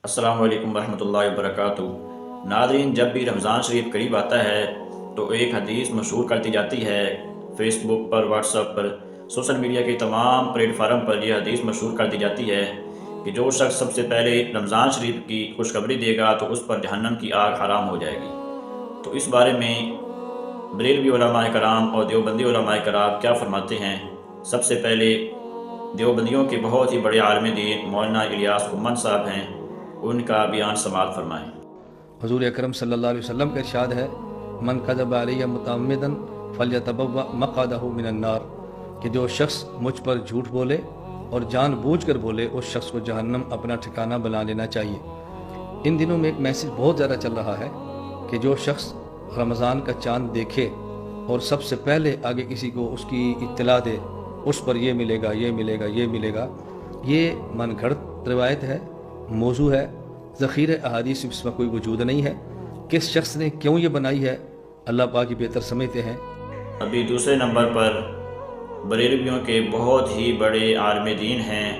السلام علیکم ورحمۃ اللہ وبرکاتہ۔ ناظرین، جب بھی رمضان شریف قریب آتا ہے تو ایک حدیث مشہور کر دی جاتی ہے۔ فیس بک پر، واٹس ایپ پر، سوشل میڈیا کے تمام پلیٹ فارم پر یہ حدیث مشہور کر دی جاتی ہے کہ جو شخص سب سے پہلے رمضان شریف کی خوشخبری دے گا تو اس پر جہنم کی آگ حرام ہو جائے گی۔ تو اس بارے میں بریلوی علماء کرام اور دیوبندی علماء کرام کیا فرماتے ہیں؟ سب سے پہلے دیوبندیوں کے بہت ہی بڑے عالم دین مولانا الیاس کمن صاحب ہیں، ان کا بیان سماعت فرمائیں۔ حضور اکرم صلی اللہ علیہ وسلم کا ارشاد ہے، من کذب علی متعمدا فلیتبوأ مقعدہ من النار، کہ جو شخص مجھ پر جھوٹ بولے اور جان بوجھ کر بولے اس شخص کو جہنم اپنا ٹھکانہ بنا لینا چاہیے۔ ان دنوں میں ایک میسج بہت زیادہ چل رہا ہے کہ جو شخص رمضان کا چاند دیکھے اور سب سے پہلے آگے کسی کو اس کی اطلاع دے، اس پر یہ ملے گا، یہ ملے گا، یہ ملے گا، یہ من گھڑت روایت ہے، موضوع ہے، ذخیرہ احادیث اس میں کوئی وجود نہیں ہے۔ کس شخص نے کیوں یہ بنائی ہے اللہ پاک ہی بہتر سمجھتے ہیں۔ ابھی دوسرے نمبر پر بریلویوں کے بہت ہی بڑے عالم دین ہیں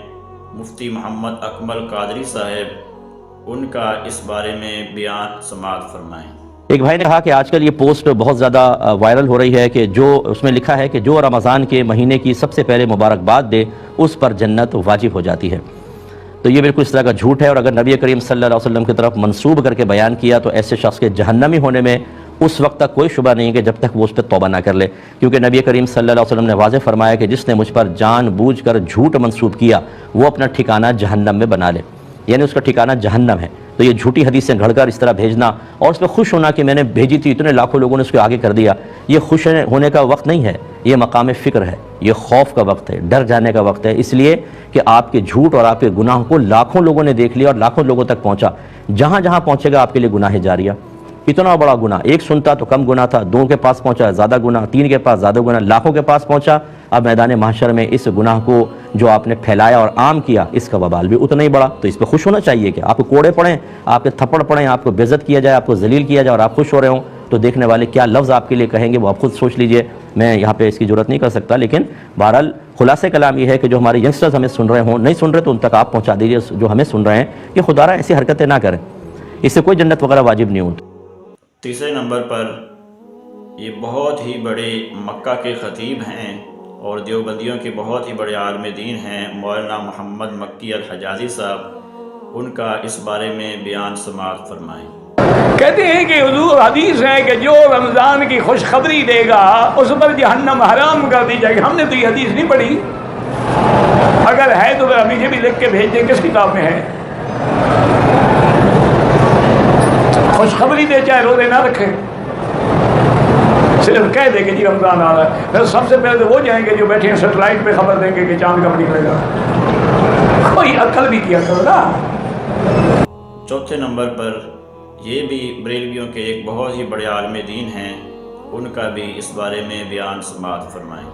مفتی محمد اکمل قادری صاحب، ان کا اس بارے میں بیان سماعت فرمائیں۔ ایک بھائی نے کہا کہ آج کل یہ پوسٹ بہت زیادہ وائرل ہو رہی ہے کہ جو اس میں لکھا ہے کہ جو رمضان کے مہینے کی سب سے پہلے مبارکباد دے اس پر جنت واجب ہو جاتی ہے۔ تو یہ بالکل اس طرح کا جھوٹ ہے، اور اگر نبی کریم صلی اللہ علیہ وسلم کی طرف منسوب کر کے بیان کیا تو ایسے شخص کے جہنمی ہونے میں اس وقت تک کوئی شبہ نہیں کہ جب تک وہ اس پہ توبہ نہ کر لے، کیونکہ نبی کریم صلی اللہ علیہ وسلم نے واضح فرمایا کہ جس نے مجھ پر جان بوجھ کر جھوٹ منسوب کیا وہ اپنا ٹھکانہ جہنم میں بنا لے، یعنی اس کا ٹھکانہ جہنم ہے۔ تو یہ جھوٹی حدیثیں گھڑ کر اس طرح بھیجنا اور اس پہ خوش ہونا کہ میں نے بھیجی تھی، اتنے لاکھوں لوگوں نے اس کو آگے کر دیا، یہ خوش ہونے کا وقت نہیں ہے، یہ مقام فکر ہے، یہ خوف کا وقت ہے، ڈر جانے کا وقت ہے، اس لیے کہ آپ کے جھوٹ اور آپ کے گناہوں کو لاکھوں لوگوں نے دیکھ لیا اور لاکھوں لوگوں تک پہنچا۔ جہاں جہاں پہنچے گا آپ کے لیے گناہ جاریہ، اتنا بڑا گناہ، ایک سنتا تو کم گناہ تھا، دو کے پاس پہنچا زیادہ گناہ، تین کے پاس زیادہ گناہ، لاکھوں کے پاس پہنچا، اب میدان محشر میں اس گناہ کو جو آپ نے پھیلایا اور عام کیا اس کا وبال بھی اتنا ہی بڑا۔ تو اس پہ خوش ہونا چاہیے کہ آپ کو کوڑے پڑیں، آپ کے تھپڑ پڑیں، آپ کو بے عزت کیا جائے، آپ کو ذلیل کیا جائے اور آپ خوش ہو رہے ہوں، تو دیکھنے والے کیا لفظ آپ کے لیے کہیں گے وہ آپ خود سوچ لیجئے۔ میں یہاں پہ اس کی جرات نہیں کر سکتا، لیکن بہرحال خلاصہ کلام یہ ہے کہ جو ہمارے ینگسٹرز ہمیں سن رہے ہوں، نہیں سن رہے تو ان تک آپ پہنچا دیجئے جو ہمیں سن رہے ہیں کہ خدا را ایسی حرکتیں نہ کریں، اس سے کوئی جنت وغیرہ واجب نہیں ہوتی۔ تیسرے نمبر پر یہ بہت ہی بڑے مکہ کے خطیب ہیں اور دیوبندیوں کے بہت ہی بڑے عالم دین ہیں مولانا محمد مکی الحجازی صاحب، ان کا اس بارے میں بیان سماعت فرمائیں۔ کہتے ہیں کہ حضور حدیث ہے کہ جو رمضان کی خوشخبری دے گا اس پر جہنم حرام کر دی جائے گی۔ ہم نے تو یہ حدیث نہیں پڑھی، اگر ہے تو پھر ہمیں بھی لکھ کے بھیج دیں کس کتاب میں ہے۔ خوشخبری دے چاہے روزے نہ رکھے، صرف کہہ دے کہ جی رمضان آ رہا ہے، پھر سب سے پہلے تو وہ جائیں گے جو بیٹھے ہیں سیٹلائٹ پہ خبر دیں گے کہ چاند کب نکلے گا۔ کوئی عقل بھی کیا کرو نا۔ چوتھے نمبر پر یہ بھی بریلویوں کے ایک بہت ہی بڑے عالم دین ہیں، ان کا بھی اس بارے میں بیان سماعت فرمائیں۔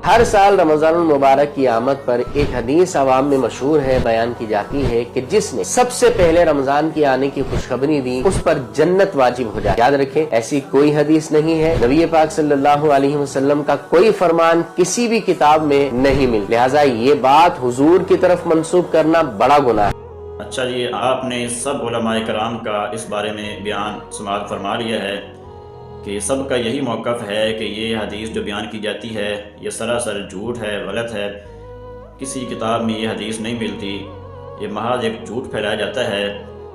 ہر سال رمضان المبارک کی آمد پر ایک حدیث عوام میں مشہور ہے، بیان کی جاتی ہے کہ جس نے سب سے پہلے رمضان کے آنے کی خوشخبری دی اس پر جنت واجب ہو جائے۔ یاد رکھیں ایسی کوئی حدیث نہیں ہے، نبی پاک صلی اللہ علیہ وسلم کا کوئی فرمان کسی بھی کتاب میں نہیں مل، لہٰذا یہ بات حضور کی طرف منسوب کرنا بڑا گناہ ہے۔ اچھا جی، آپ نے سب علماء کرام کا اس بارے میں بیان سماعت فرما لیا ہے کہ سب کا یہی موقف ہے کہ یہ حدیث جو بیان کی جاتی ہے یہ سراسر جھوٹ ہے، غلط ہے، کسی کتاب میں یہ حدیث نہیں ملتی، یہ محض ایک جھوٹ پھیلایا جاتا ہے۔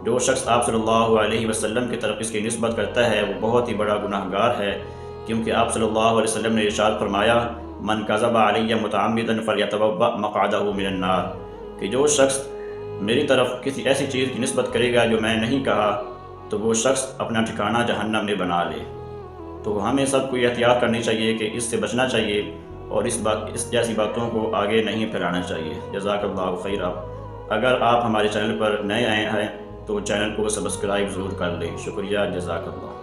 جو شخص آپ صلی اللہ علیہ وسلم کی طرف اس کی نسبت کرتا ہے وہ بہت ہی بڑا گناہ گار ہے، کیونکہ آپ صلی اللہ علیہ وسلم نے ارشاد فرمایا من کذب علی متعمدا فلیتبوأ مقعدہ من النار، کہ جو شخص میری طرف کسی ایسی چیز کی نسبت کرے گا جو میں نہیں کہا تو وہ شخص اپنا ٹھکانہ جہنم میں بنا لے۔ تو ہمیں سب کو احتیاط کرنی چاہیے کہ اس سے بچنا چاہیے اور اس جیسی باتوں کو آگے نہیں پھیلانا چاہیے۔ جزاک اللہ خیرہ۔ اگر آپ ہمارے چینل پر نئے آئے ہیں تو چینل کو سبسکرائب ضرور کر لیں۔ شکریہ، جزاک اللہ۔